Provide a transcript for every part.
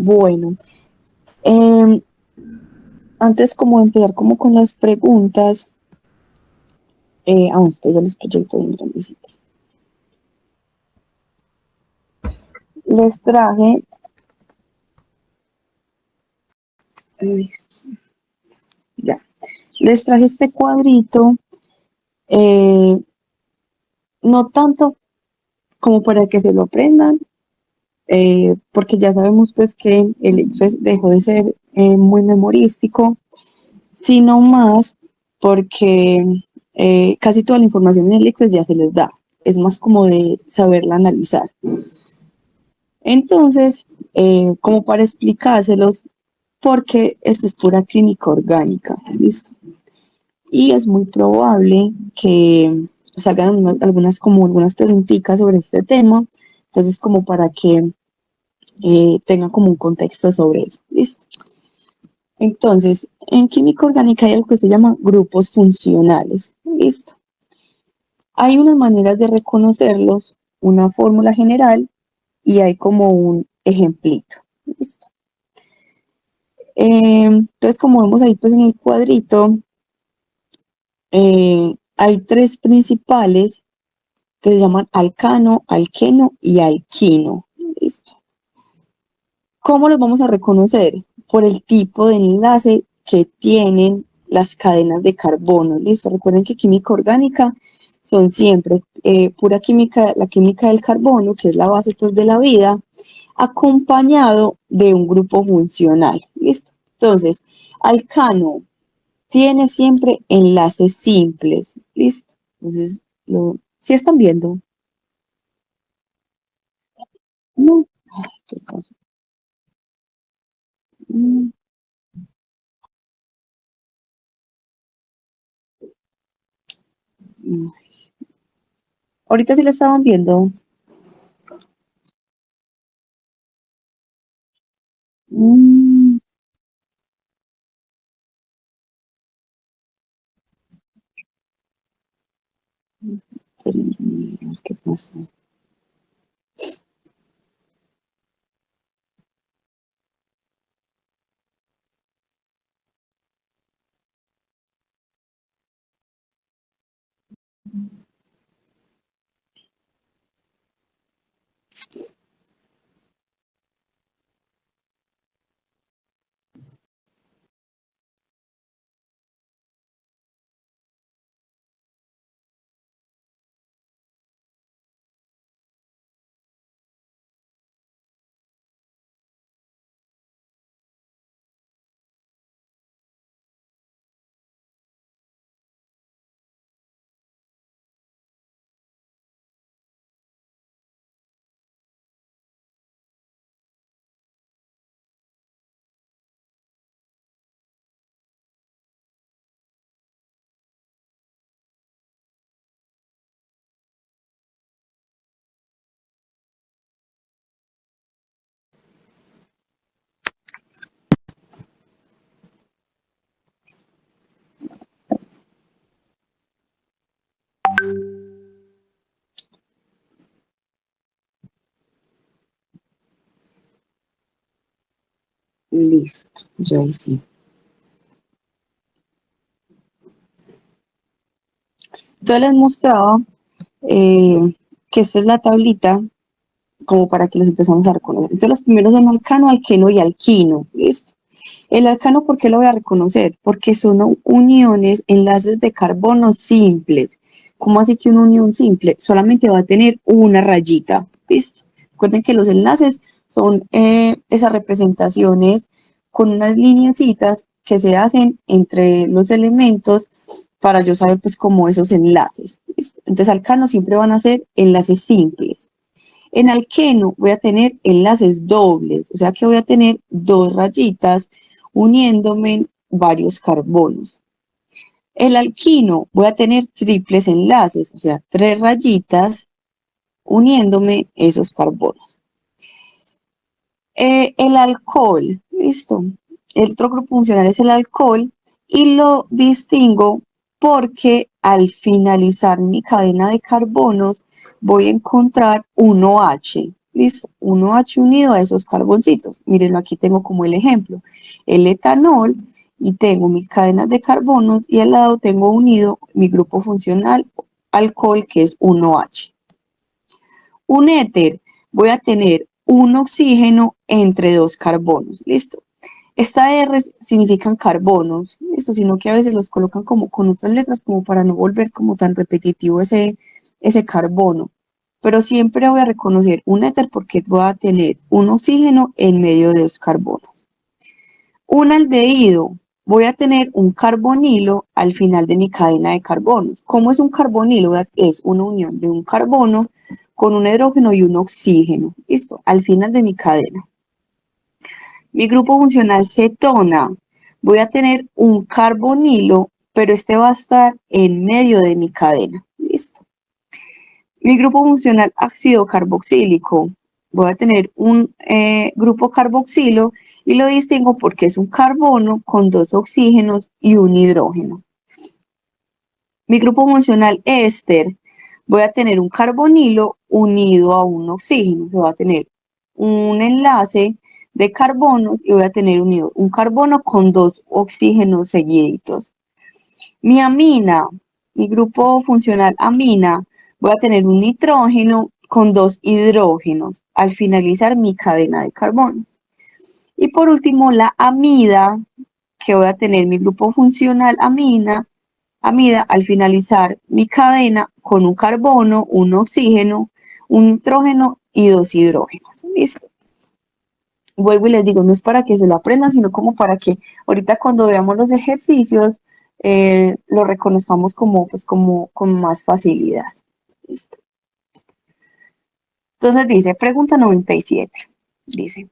Bueno, em, antes como de empezar como con las preguntas, aún estoy, yo les proyecto bien grandecita. Les traje, ya, les traje este cuadrito, eh, no tanto como para que se lo aprendan, porque ya sabemos pues que el ICFES dejó de ser muy memorístico, sino más porque casi toda la información en el ICFES ya se les da, es más como de saberla analizar. Entonces, como para explicárselos, porque esto es pura clínica orgánica, ¿listo? Y es muy probable que salgan algunas preguntitas sobre este tema, entonces como para que tengan como un contexto sobre eso, ¿listo? Entonces, en química orgánica hay algo que se llama grupos funcionales, ¿listo? Hay unas maneras de reconocerlos, una fórmula general y hay como un ejemplito, ¿listo? Entonces, como vemos ahí pues en el cuadrito, hay tres principales que se llaman alcano, alqueno y alquino. ¿Listo? ¿Cómo los vamos a reconocer? Por el tipo de enlace que tienen las cadenas de carbono. ¿Listo? Recuerden que química orgánica son siempre pura química, la química del carbono, que es la base pues, de la vida, acompañado de un grupo funcional. ¿Listo? Entonces, alcano tiene siempre enlaces simples. ¿Listo? Entonces, ¿sí están viendo? No. Ay, ¿qué pasa? Mm, no. Ahorita sí la estaban viendo. Mm, espérenme, mirar qué pasa. Listo, ya sí. Entonces les mostraba eh, que esta es la tablita como para que los empezamos a reconocer. Entonces los primeros son alcano, alqueno y alquino. Listo. El alcano, ¿por qué lo voy a reconocer? Porque son uniones, enlaces de carbono simples. ¿Cómo así que una unión simple? Solamente va a tener una rayita. ¿Listo? Recuerden que los enlaces son esas representaciones con unas lineecitas que se hacen entre los elementos para yo saber pues como esos enlaces. ¿Listo? Entonces alcano siempre van a ser enlaces simples. En alqueno voy a tener enlaces dobles, o sea que voy a tener dos rayitas uniéndome varios carbonos. El alquino voy a tener triples enlaces, o sea, tres rayitas uniéndome esos carbonos. El alcohol, listo. El otro grupo funcional es el alcohol y lo distingo porque al finalizar mi cadena de carbonos voy a encontrar un OH. listo, 1H unido a esos carboncitos. Mírenlo, aquí tengo como el ejemplo, el etanol, y tengo mis cadenas de carbonos, y al lado tengo unido mi grupo funcional alcohol, que es 1H. Un éter, voy a tener un oxígeno entre dos carbonos, listo. Esta R significan carbonos, listo, sino que a veces los colocan como con otras letras como para no volver como tan repetitivo ese carbono. Pero siempre voy a reconocer un éter porque voy a tener un oxígeno en medio de dos carbonos. Un aldehído, voy a tener un carbonilo al final de mi cadena de carbonos. ¿Cómo es un carbonilo? Es una unión de un carbono con un hidrógeno y un oxígeno, listo, al final de mi cadena. Mi grupo funcional cetona, voy a tener un carbonilo, pero este va a estar en medio de mi cadena, listo. Mi grupo funcional ácido carboxílico, voy a tener un grupo carboxilo y lo distingo porque es un carbono con dos oxígenos y un hidrógeno. Mi grupo funcional éster, voy a tener un carbonilo unido a un oxígeno, que va a tener un enlace de carbonos y voy a tener unido un carbono con dos oxígenos seguiditos. Mi amina, mi grupo funcional amina, voy a tener un nitrógeno con dos hidrógenos al finalizar mi cadena de carbonos. Y por último, la amida, que voy a tener mi grupo funcional amida al finalizar mi cadena con un carbono, un oxígeno, un nitrógeno y dos hidrógenos. ¿Listo? Vuelvo y les digo, no es para que se lo aprendan, sino como para que ahorita cuando veamos los ejercicios lo reconozcamos como, pues, como con más facilidad. ¿Listo? Entonces dice, pregunta 97. Dice,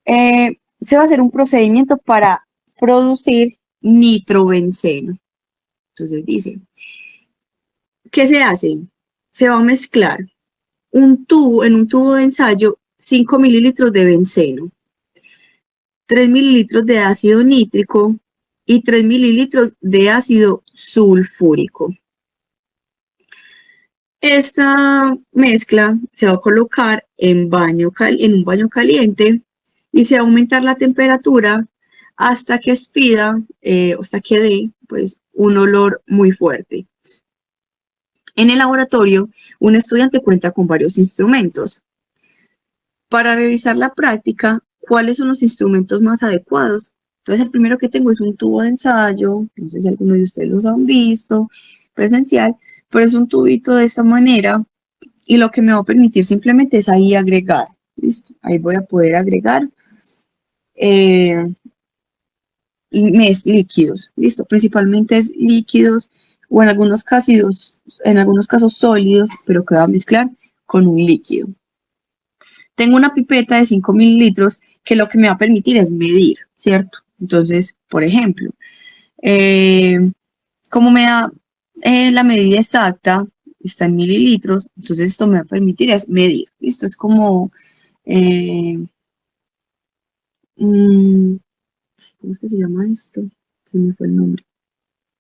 se va a hacer un procedimiento para producir nitrobenceno. Entonces dice, ¿qué se hace? Se va a mezclar en un tubo de ensayo 5 mililitros de benceno, 3 mililitros de ácido nítrico y 3 mililitros de ácido sulfúrico. Esta mezcla se va a colocar en un baño caliente y se va a aumentar la temperatura hasta que expida, hasta que dé pues, un olor muy fuerte. En el laboratorio, un estudiante cuenta con varios instrumentos. Para revisar la práctica, ¿cuáles son los instrumentos más adecuados? Entonces, el primero que tengo es un tubo de ensayo, no sé si algunos de ustedes los han visto, presencial, pero es un tubito de esta manera y lo que me va a permitir simplemente es ahí agregar, ¿listo? Ahí voy a poder agregar líquidos, ¿listo? Principalmente es líquidos o en algunos casos sólidos, pero que va a mezclar con un líquido. Tengo una pipeta de 5 mililitros que lo que me va a permitir es medir, ¿cierto? Entonces, por ejemplo, como me da la medida exacta, está en mililitros, entonces esto me va a permitir es medir. Esto es como, ¿cómo es que se llama esto? Se me fue el nombre.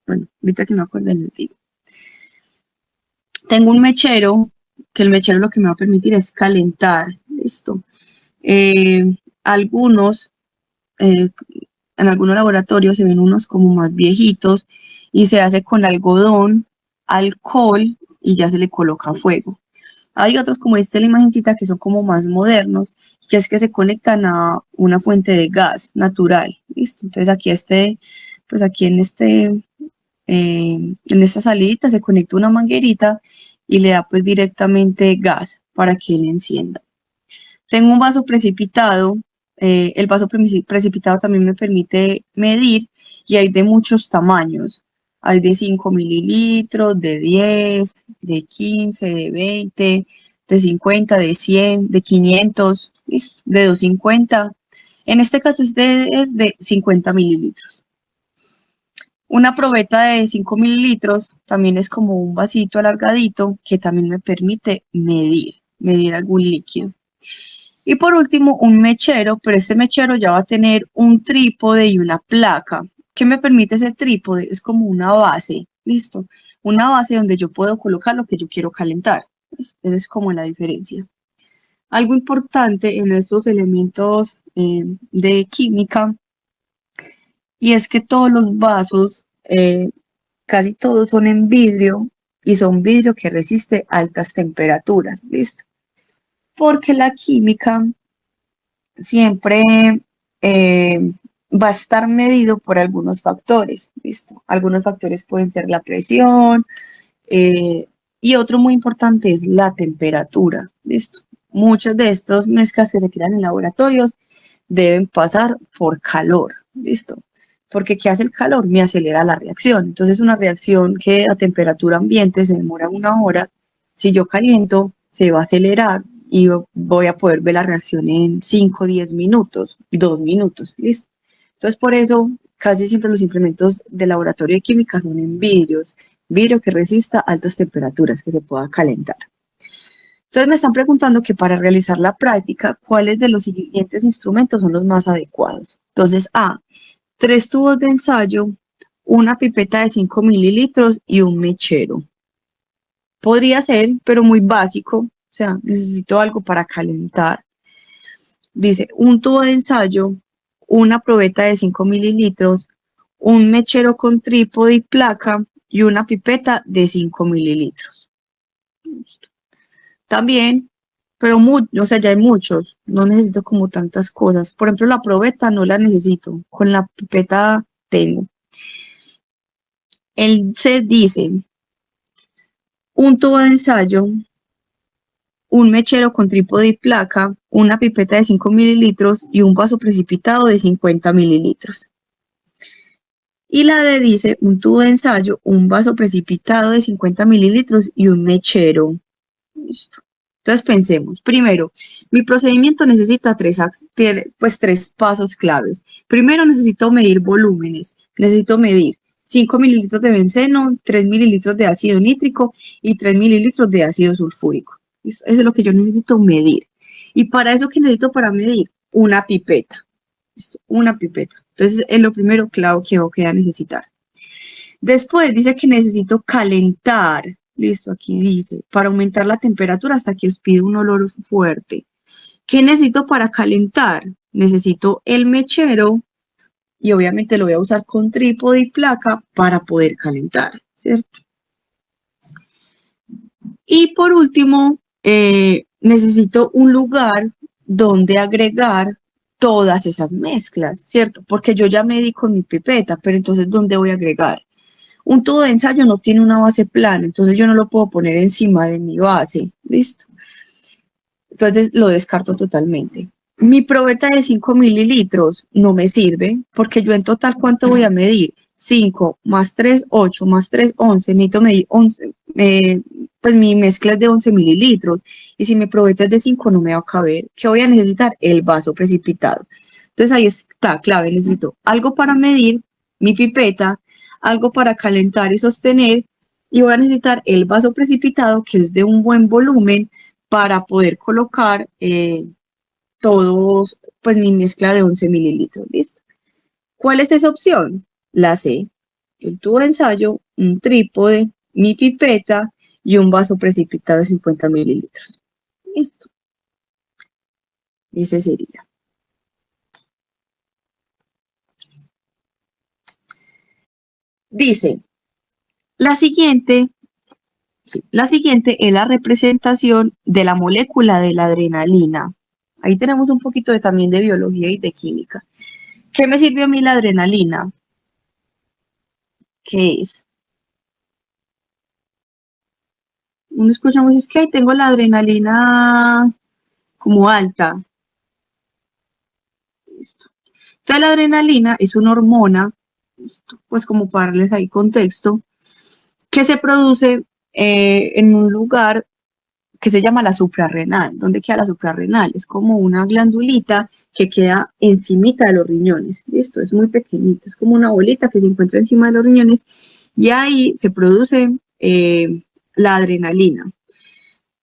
Bueno, ahorita que me acuerdo les digo. Tengo un mechero, que el mechero lo que me va a permitir es calentar, listo. Algunos, en algunos laboratorios se ven unos como más viejitos y se hace con algodón, alcohol y ya se le coloca fuego. Hay otros como esta la imagencita que son como más modernos, que es que se conectan a una fuente de gas natural, ¿listo? Entonces aquí pues aquí en esta salidita se conecta una manguerita y le da pues directamente gas para que él encienda. Tengo un vaso precipitado, el vaso precipitado también me permite medir y hay de muchos tamaños. Hay de 5 mililitros, de 10, de 15, de 20, de 50, de 100, de 500, de 250. En este caso es de 50 mililitros. Una probeta de 5 mililitros también es como un vasito alargadito que también me permite medir algún líquido. Y por último, un mechero, pero este mechero ya va a tener un trípode y una placa. ¿Qué me permite ese trípode? Es como una base, ¿listo? Una base donde yo puedo colocar lo que yo quiero calentar. Esa es como la diferencia. Algo importante en estos elementos de química, y es que todos los vasos, casi todos son en vidrio, y son vidrio que resiste altas temperaturas, ¿listo? Porque la química siempre va a estar medido por algunos factores, ¿listo? Algunos factores pueden ser la presión, y otro muy importante es la temperatura, ¿listo? Muchas de estas mezclas que se crean en laboratorios deben pasar por calor, ¿listo? Porque ¿qué hace el calor? Me acelera la reacción. Entonces una reacción que a temperatura ambiente se demora 1 hora, si yo caliento, se va a acelerar y voy a poder ver la reacción en 5, 10 minutos, 2 minutos, ¿listo? Entonces por eso casi siempre los implementos de laboratorio de química son en vidrios, vidrio que resista altas temperaturas, que se pueda calentar. Entonces me están preguntando que para realizar la práctica, ¿cuáles de los siguientes instrumentos son los más adecuados? Entonces, A, 3 tubos de ensayo, una pipeta de 5 mililitros y un mechero. Podría ser, pero muy básico, o sea, necesito algo para calentar. Dice, un tubo de ensayo, una probeta de 5 mililitros, un mechero con trípode y placa y una pipeta de 5 mililitros. También, pero o sea, ya hay muchos, no necesito como tantas cosas. Por ejemplo, la probeta no la necesito, con la pipeta tengo. El C dice, un tubo de ensayo, un mechero con trípode y placa, una pipeta de 5 mililitros y un vaso precipitado de 50 mililitros. Y la D dice, un tubo de ensayo, un vaso precipitado de 50 mililitros y un mechero. Listo. Entonces pensemos, primero, mi procedimiento necesita tres pasos claves. Primero necesito medir volúmenes, necesito medir 5 mililitros de benceno, 3 mililitros de ácido nítrico y 3 mililitros de ácido sulfúrico. Eso es lo que yo necesito medir. Y para eso, ¿qué necesito para medir? Una pipeta. Una pipeta. Entonces es lo primero claro que voy a necesitar. Después dice que necesito calentar. Listo, aquí dice, para aumentar la temperatura hasta que os pide un olor fuerte. ¿Qué necesito para calentar? Necesito el mechero y obviamente lo voy a usar con trípode y placa para poder calentar, ¿cierto? Y por último, necesito un lugar donde agregar todas esas mezclas, ¿cierto? Porque yo ya medí con mi pipeta, pero entonces, ¿dónde voy a agregar? Un tubo de ensayo no tiene una base plana, entonces yo no lo puedo poner encima de mi base, ¿listo? Entonces lo descarto totalmente. Mi probeta de 5 mililitros no me sirve porque yo en total, ¿cuánto voy a medir? 5 más 3, 8 más 3, 11. Necesito medir 11, pues mi mezcla es de 11 mililitros y si mi probeta es de 5 no me va a caber. ¿Qué voy a necesitar? El vaso precipitado. Entonces ahí está clave, necesito algo para medir, mi pipeta, algo para calentar y sostener, y voy a necesitar el vaso precipitado que es de un buen volumen para poder colocar todos, pues mi mezcla de 11 mililitros, ¿listo? ¿Cuál es esa opción? La C, el tubo de ensayo, un trípode, mi pipeta y un vaso precipitado de 50 mililitros. Listo. Ese sería. Dice, la siguiente es la representación de la molécula de la adrenalina. Ahí tenemos un poquito también de biología y de química. ¿Qué me sirve a mí la adrenalina? ¿Qué es? Uno escucha mucho, es que ahí tengo la adrenalina como alta. Listo. Entonces la adrenalina es una hormona, pues como para darles ahí contexto, que se produce en un lugar que se llama la suprarrenal. ¿Dónde queda la suprarrenal? Es como una glandulita que queda encimita de los riñones. Listo, es muy pequeñita, es como una bolita que se encuentra encima de los riñones y ahí se produce la adrenalina.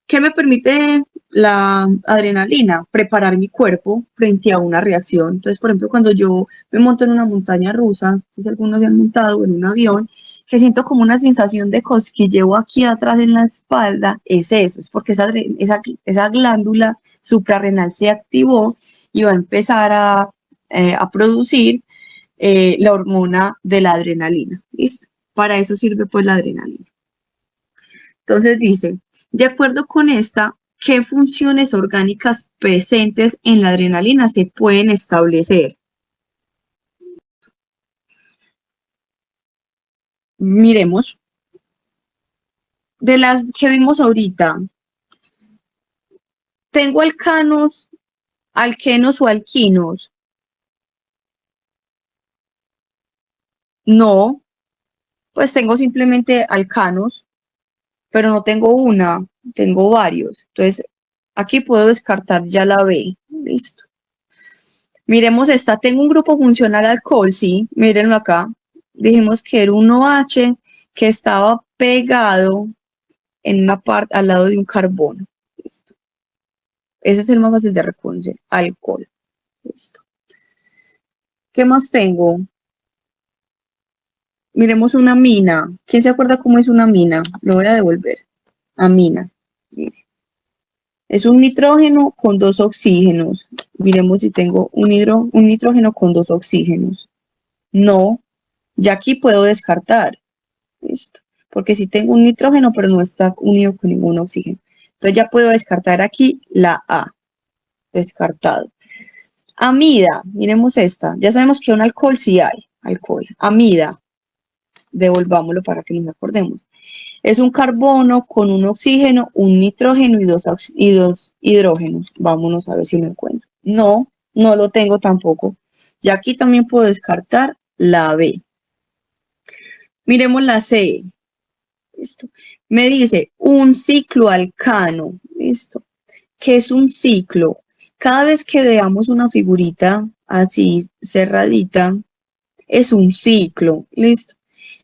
¿Qué me permite la adrenalina? Preparar mi cuerpo frente a una reacción. Entonces, por ejemplo, cuando yo me monto en una montaña rusa, si algunos se han montado en un avión, que siento como una sensación de cosquilleo aquí atrás en la espalda, es eso, es porque esa glándula suprarrenal se activó y va a empezar a producir la hormona de la adrenalina. ¿Listo? Para eso sirve pues la adrenalina. Entonces dice, de acuerdo con esta, ¿qué funciones orgánicas presentes en la adrenalina se pueden establecer? Miremos. De las que vimos ahorita, ¿tengo alcanos, alquenos o alquinos? No, pues tengo simplemente alcanos, pero no tengo una, tengo varios. Entonces, aquí puedo descartar ya la B. Listo. Miremos esta, tengo un grupo funcional alcohol, sí, mírenlo acá. Dijimos que era un OH que estaba pegado en una parte al lado de un carbono. Listo. Ese es el más fácil de reconocer, alcohol. Listo. ¿Qué más tengo? Miremos una mina. ¿Quién se acuerda cómo es una mina? Lo voy a devolver. Amina. Mire. Es un nitrógeno con dos oxígenos. Miremos si tengo un nitrógeno con dos oxígenos. No, ya aquí puedo descartar. Listo. Porque si tengo un nitrógeno, pero no está unido con ningún oxígeno. Entonces ya puedo descartar aquí la A. Descartado. Amida, miremos esta. Ya sabemos que un alcohol sí hay. Alcohol. Amida. Devolvámoslo para que nos acordemos. Es un carbono con un oxígeno, un nitrógeno y dos hidrógenos. Vámonos a ver si lo encuentro. No, no lo tengo tampoco. Y aquí también puedo descartar la B. Miremos la C. Listo. Me dice un ciclo alcano. Listo. ¿Qué es un ciclo? Cada vez que veamos una figurita así cerradita, es un ciclo. Listo.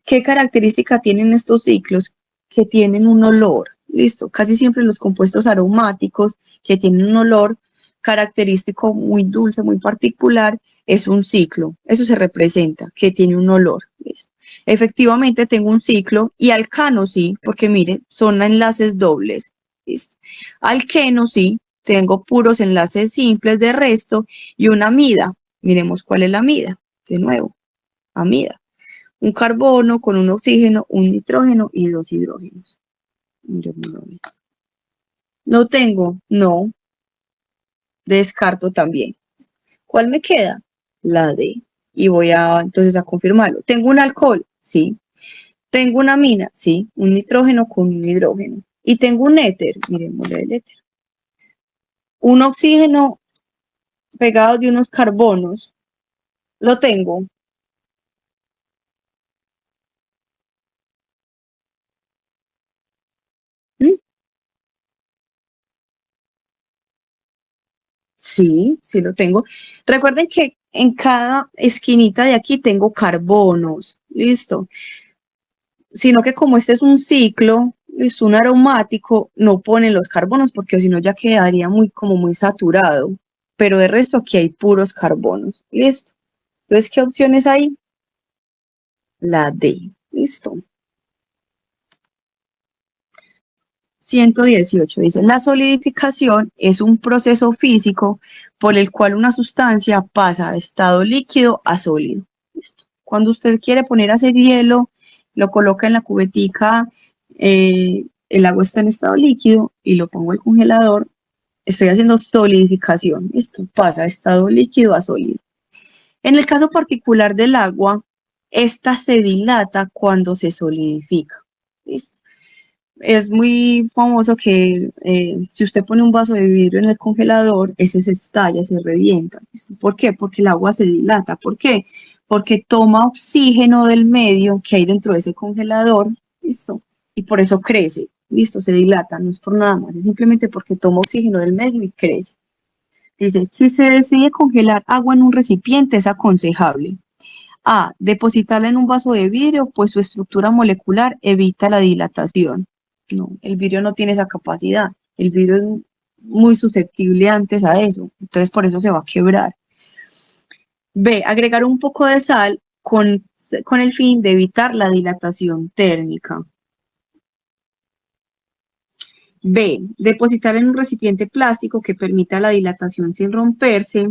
¿Qué característica tienen estos ciclos? Que tienen un olor. Listo. Casi siempre los compuestos aromáticos que tienen un olor característico muy dulce, muy particular, es un ciclo. Eso se representa, que tiene un olor. ¿Listo? Efectivamente tengo un ciclo y alcano sí, porque mire, son enlaces dobles. ¿Listo? Alqueno sí, tengo puros enlaces simples de resto y una amida. Miremos cuál es la amida. De nuevo, amida. Un carbono con un oxígeno, un nitrógeno y dos hidrógenos. Miremoslo. ¿Lo tengo? No. Descarto también. ¿Cuál me queda? La D. Y voy a entonces a confirmarlo. ¿Tengo un alcohol? Sí. ¿Tengo una amina? Sí. Un nitrógeno con un hidrógeno. Y tengo un éter. Miremoslo el éter. Un oxígeno pegado de unos carbonos. Lo tengo. ¿Mm? Sí, sí lo tengo. Recuerden que en cada esquinita de aquí tengo carbonos. Listo. Sino que como este es un ciclo, es un aromático, no ponen los carbonos porque si no ya quedaría muy como muy saturado. Pero de resto aquí hay puros carbonos. Listo. Entonces, ¿qué opciones hay? La D. Listo. 118 dice, la solidificación es un proceso físico por el cual una sustancia pasa de estado líquido a sólido. ¿Listo? Cuando usted quiere poner a hacer hielo, lo coloca en la cubetica, el agua está en estado líquido y lo pongo al congelador, estoy haciendo solidificación. Esto pasa de estado líquido a sólido. En el caso particular del agua, esta se dilata cuando se solidifica. ¿Listo? Es muy famoso que si usted pone un vaso de vidrio en el congelador, ese se estalla, se revienta. ¿Listo? ¿Por qué? Porque el agua se dilata. ¿Por qué? Porque toma oxígeno del medio que hay dentro de ese congelador, ¿listo? Y por eso crece, ¿listo? Se dilata, no es por nada más, es simplemente porque toma oxígeno del medio y crece. Dice, si se decide congelar agua en un recipiente, es aconsejable. A. Depositarla en un vaso de vidrio, pues su estructura molecular evita la dilatación. No, el vidrio no tiene esa capacidad. El vidrio es muy susceptible antes a eso. Entonces, por eso se va a quebrar. B. Agregar un poco de sal con el fin de evitar la dilatación térmica. B, depositar en un recipiente plástico que permita la dilatación sin romperse.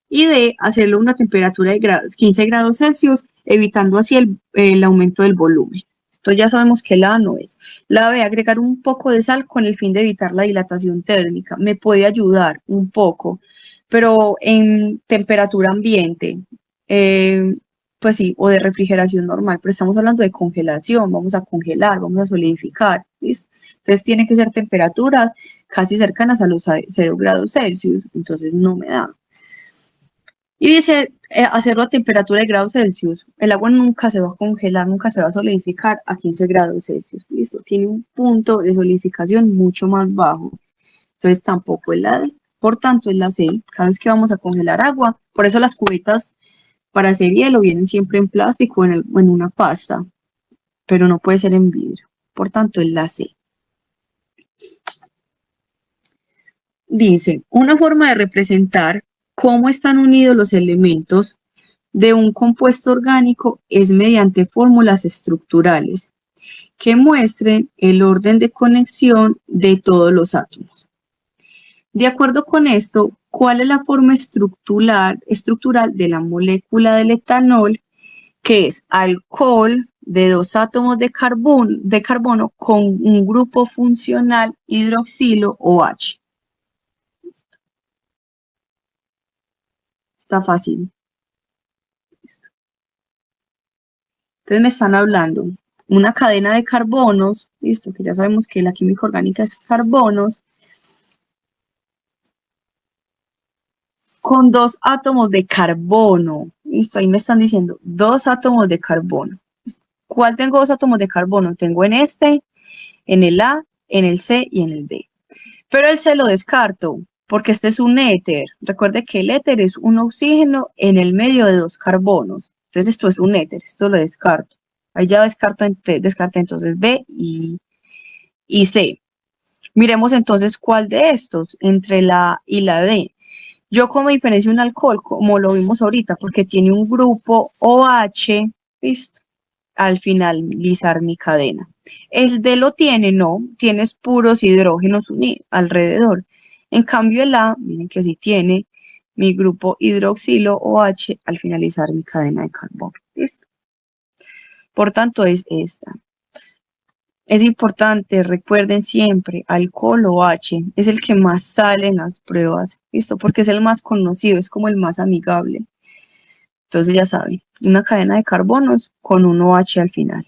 Y D, hacerlo a una temperatura de 15 grados Celsius, evitando así el aumento del volumen. Entonces ya sabemos que la A no es. La B, agregar un poco de sal con el fin de evitar la dilatación térmica. Me puede ayudar un poco, pero en temperatura ambiente, pues sí, o de refrigeración normal, pero estamos hablando de congelación, vamos a congelar, vamos a solidificar, ¿listo? Entonces tiene que ser temperaturas casi cercanas a los 0 grados Celsius, entonces no me da. Y dice hacerlo a temperatura de grados Celsius. El agua nunca se va a congelar, nunca se va a solidificar a 15 grados Celsius. Listo, tiene un punto de solidificación mucho más bajo. Entonces tampoco es la D. Por tanto, es la C. Cada vez que vamos a congelar agua, por eso las cubetas para hacer hielo vienen siempre en plástico o en una pasta, pero no puede ser en vidrio. Por tanto, es la C. Dice, una forma de representar cómo están unidos los elementos de un compuesto orgánico es mediante fórmulas estructurales que muestren el orden de conexión de todos los átomos. De acuerdo con esto, ¿cuál es la forma estructural de la molécula del etanol, que es alcohol de 2 átomos de carbono con un grupo funcional hidroxilo OH? Está fácil. Entonces me están hablando una cadena de carbonos, listo, que ya sabemos que la química orgánica es carbonos, con 2 átomos de carbono, listo, ahí me están diciendo 2 átomos de carbono. ¿Cuál tengo 2 átomos de carbono? Tengo en este, en el A, en el C y en el D. Pero el C lo descarto, porque este es un éter. Recuerde que el éter es un oxígeno en el medio de 2 carbonos. Entonces esto es un éter, esto lo descarto. Ahí ya descarté entonces B y C. Miremos entonces cuál de estos, entre la A y la D. Yo como diferencio un alcohol, como lo vimos ahorita, porque tiene un grupo OH, listo, al finalizar mi cadena. El D lo tiene, no, tienes puros hidrógenos alrededor. En cambio el A, miren que sí tiene mi grupo hidroxilo OH al finalizar mi cadena de carbono. ¿Listo? Por tanto es esta. Es importante, recuerden siempre, alcohol OH es el que más sale en las pruebas, ¿listo? Porque es el más conocido, es como el más amigable. Entonces ya saben, una cadena de carbonos con un OH al final.